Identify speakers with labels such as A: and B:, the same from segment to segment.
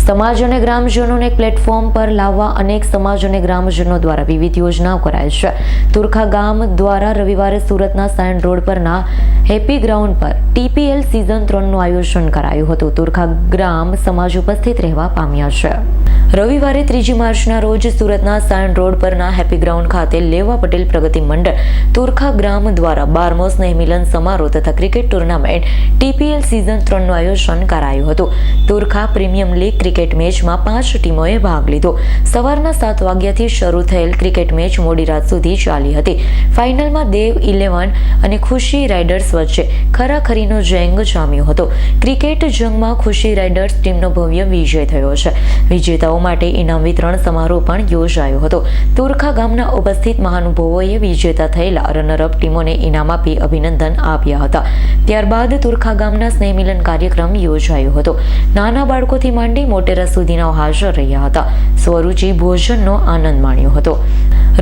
A: સમાજ અને ગ્રામજનોને એક પ્લેટફોર્મ પર લાવવા અનેક સમાજ અને ગ્રામજનો દ્વારા વિવિધ યોજનાઓ કરાય છે. તુરખા ગામ દ્વારા રવિવારે સુરતના સાયન રોડ પરના હેપી ગ્રાઉન્ડ પર TPL સિઝન 3નું આયોજન કરાયું હતું. તુરખા ગ્રામ સમાજ ઉપસ્થિત રહેવા પામ્યા છે. રવિવારે 3 માર્ચના રોજ સુરતના સાયન રોડ પરના હેપી ગ્રાઉન્ડ ખાતે લેવા પટેલ પ્રગતિ મંડળ તુરખા ગ્રામ દ્વારા 12મો સ્નેહ મિલન સમારોહ તથા ક્રિકેટ ટુર્નામેન્ટ TPL સિઝન 3નું આયોજન કરાયું હતું. તુરખા પ્રીમિયમ લીગ ક્રિકેટ મેચમાં 5 ટીમોએ ભાગ લીધો. સવારના 7 વાગ્યાથી શરૂ થયેલ ક્રિકેટ મેચ મોડી રાત સુધી ચાલી હતી. ફાઇનલમાં દેવ 11 અને ખુશી રાઇડર્સ વચ્ચે ખરાખરીનો જંગ જામ્યો હતો. ક્રિકેટ જંગમાં ખુશી રાઇડર્સ ટીમનો ભવ્ય વિજય થયો છે. વિજેતાઓ માટે ઇનામ વિતરણ સમારોહ પણ યોજાયો હતો. તુરખા ગામના ઉપસ્થિત મહાનુભાવોએ વિજેતા થયેલા રનરઅપ ટીમોને ઇનામ આપી અભિનંદન આપ્યા હતા. ત્યારબાદ તુરખા ગામના સ્નેહમિલન કાર્યક્રમ યોજાયો હતો. નાના બાળકોથી માંડી મોટેરા સુધીના હાજર રહ્યા હતા. સ્વરૂચિ ભોજનનો આનંદ માણ્યો હતો.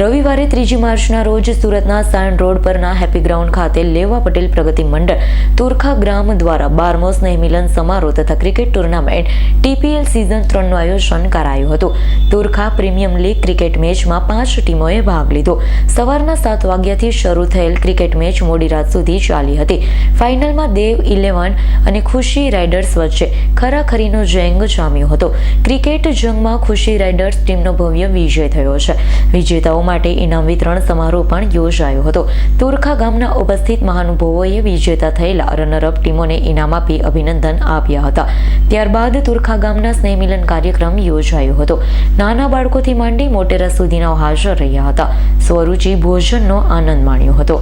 A: રવિવારે 3 માર્ચના રોજ સુરતના સાયન રોડ પરના હેપી ગ્રાઉન્ડ ખાતે લેવા પટેલ પ્રગતિ મંડળ તુરખા ગ્રામ દ્વારા 12મો સ્નેહ મિલન સમારોહ તથા ક્રિકેટ ટુર્નામેન્ટ TPL સિઝન 3નું આયોજન કરાયું હતું. તુરખા પ્રીમિયમ લીગ ક્રિકેટ મેચમાં 5 ટીમોએ ભાગ લીધો. સવારના 7 વાગ્યાથી શરૂ થયેલ ક્રિકેટ મેચ મોડી રાત સુધી ચાલી હતી. ફાઇનલમાં દેવ 11 અને ખુશી રાઇડર્સ વચ્ચે ખરાખરીનો જંગ જામ્યો હતો. ક્રિકેટ જંગમાં ખુશી રાઇડર્સ ટીમનો ભવ્ય વિજય થયો છે. વિજેતાઓ માટે ઇનામ વિતરણ સમારોહ પણ યોજાયો હતો. તુરખા ગામના ઉપસ્થિત મહાનુભાવોએ વિજેતા થયેલા રનરઅપ ટીમોને ઇનામ આપી અભિનંદન આપ્યા હતા. ત્યારબાદ તુરખા ગામના સ્નેહમિલન કાર્યક્રમ યોજાયો હતો. નાના બાળકોથી માંડી મોટેરા સુધીના હાજર રહ્યા હતા. સ્વરૂચિ ભોજનનો આનંદ માણ્યો હતો.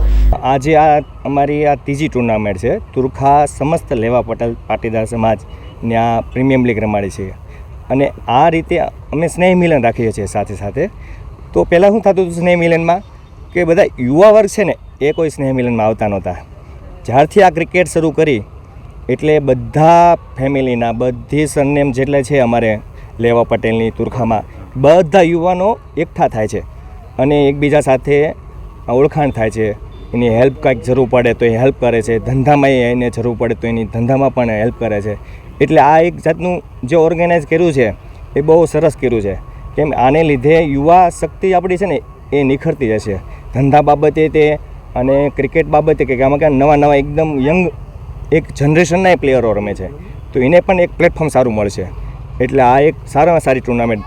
B: આજે અમારી આ ત્રીજી ટુર્નામેન્ટ છે. તુરખા સમસ્ત લેવા પટેલ પાટીદાર સમાજ ત્યાં પ્રીમિયમ લીગ રમાડી છે અને આ રીતે અમે સ્નેહ મિલન રાખીએ છીએ સાથે સાથે. તો પહેલાં શું થતું હતું સ્નેહ મિલનમાં કે બધા યુવા વર્ગ છે ને એ કોઈ સ્નેહ મિલનમાં આવતા નહોતા. જ્યારથી આ ક્રિકેટ શરૂ કરી એટલે બધા ફેમિલીના બધી સરનેમ જેટલા છે અમારે લેવા પટેલની તુરખામાં બધા યુવાનો એકઠા થાય છે અને એકબીજા સાથે ઓળખાણ થાય છે. એની હેલ્પ કાંઈક જરૂર પડે તો એ હેલ્પ કરે છે. ધંધામાં એને જરૂર પડે તો એની ધંધામાં પણ હેલ્પ કરે છે. એટલે આ એક જાતનું જે ઓર્ગેનાઇઝ કર્યું છે એ બહુ સરસ કર્યું છે. કેમ આને લીધે યુવા શક્તિ આપણી છે ને એ નિખરતી જશે. ધંધા બાબતે તે અને ક્રિકેટ બાબતે કે આમાં ક્યાં નવા એકદમ યંગ એક જનરેશનના પ્લેયરો રમે છે તો એને પણ એક પ્લેટફોર્મ સારું મળશે. એટલે આ એક સારામાં સારી ટુર્નામેન્ટ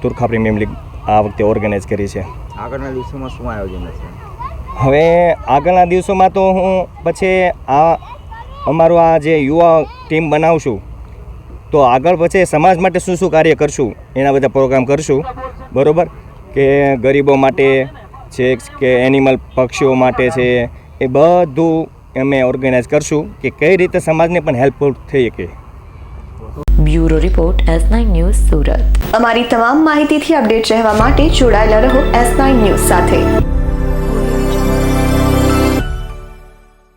B: તુરખા પ્રીમિયમ લીગ આ વખતે ઓર્ગેનાઇઝ કરી છે.
C: આગળના દિવસોમાં શું આયોજન છે?
B: હવે આગળના દિવસોમાં તો હું પછી આ અમારું આ જે યુવા ટીમ બનાવશું તો આગળ પછી સમાજ માટે શું કાર્ય કરશું એના બધા પ્રોગ્રામ કરશું. બરાબર કે ગરીબો માટે છે કે એનિમલ પક્ષીઓ માટે છે એ બધું અમે ઓર્ગેનાઇઝ કરશું કે કઈ રીતે સમાજને પણ હેલ્પફુલ થઈ શકે.
A: Bureau report S9 news Surat.
D: અમારી તમામ માહિતીથી અપડેટ રહેવા માટે જોડાયેલા રહો S9 ન્યૂઝ સાથે.